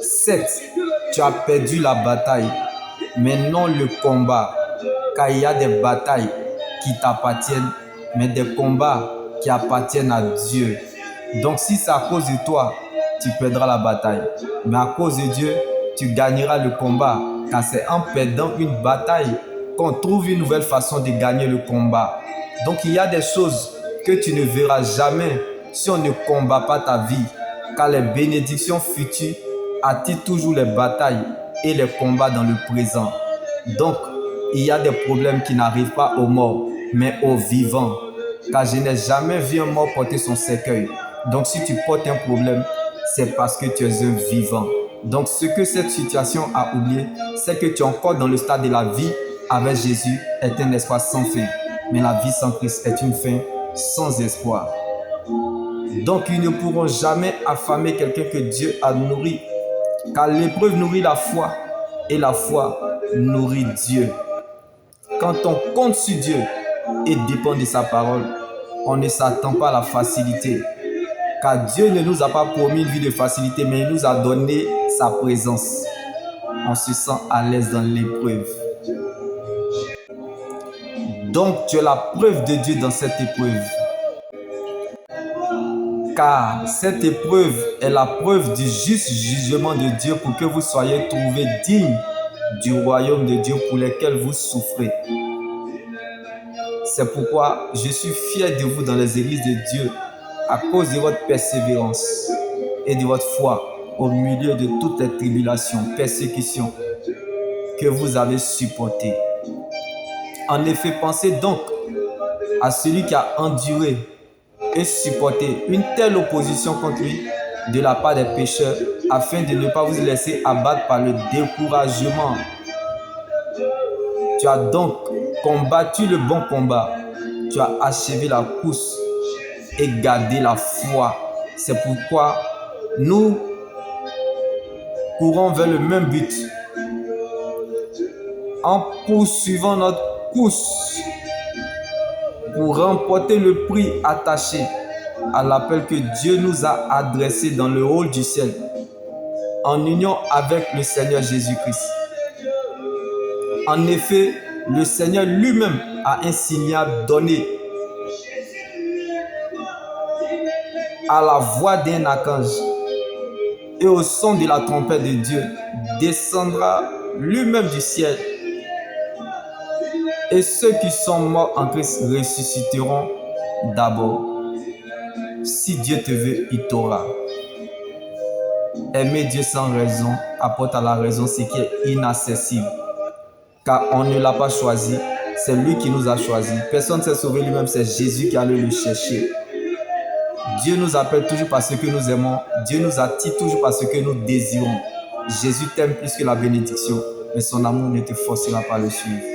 Certes, tu as perdu la bataille, mais non le combat, car il y a des batailles qui t'appartiennent, mais des combats qui appartiennent à Dieu. Donc si c'est à cause de toi, tu perdras la bataille. Mais à cause de Dieu, tu gagneras le combat, car c'est en perdant une bataille qu'on trouve une nouvelle façon de gagner le combat. Donc il y a des choses que tu ne verras jamais si on ne combat pas ta vie, car les bénédictions futures attirent toujours les batailles et les combats dans le présent. Donc, il y a des problèmes qui n'arrivent pas aux morts, mais aux vivants. Car je n'ai jamais vu un mort porter son cercueil. Donc, si tu portes un problème, c'est parce que tu es un vivant. Donc, ce que cette situation a oublié, c'est que tu es encore dans le stade de la vie avec Jésus est un espoir sans fin. Mais la vie sans Christ est une fin sans espoir. Donc, ils ne pourront jamais affamer quelqu'un que Dieu a nourri. Car l'épreuve nourrit la foi et la foi nourrit Dieu. Quand on compte sur Dieu et dépend de sa parole, on ne s'attend pas à la facilité. Car Dieu ne nous a pas promis une vie de facilité, mais il nous a donné sa présence. On se sent à l'aise dans l'épreuve. Donc tu es la preuve de Dieu dans cette épreuve. Car cette épreuve est la preuve du juste jugement de Dieu pour que vous soyez trouvés dignes du royaume de Dieu pour lequel vous souffrez. C'est pourquoi je suis fier de vous dans les églises de Dieu à cause de votre persévérance et de votre foi au milieu de toutes les tribulations, persécutions que vous avez supportées. En effet, pensez donc à celui qui a enduré et supporté une telle opposition contre lui de la part des pécheurs afin de ne pas vous laisser abattre par le découragement. Tu as donc combattu le bon combat, tu as achevé la course et gardé la foi. C'est pourquoi nous courons vers le même but en poursuivant notre course pour remporter le prix attaché à l'appel que Dieu nous a adressé dans le hall du ciel, en union avec le Seigneur Jésus-Christ. En effet, le Seigneur lui-même a un signal donné à la voix d'un archange et au son de la trompette de Dieu, descendra lui-même du ciel. Et ceux qui sont morts en Christ ressusciteront d'abord. Si Dieu te veut, il t'aura. Aimer Dieu sans raison apporte à la raison ce qui est inaccessible. Car on ne l'a pas choisi, c'est lui qui nous a choisis. Personne ne s'est sauvé lui-même, c'est Jésus qui allait le chercher. Dieu nous appelle toujours parce que nous aimons. Dieu nous attire toujours parce que nous désirons. Jésus t'aime plus que la bénédiction, mais son amour ne te forcera pas à le suivre.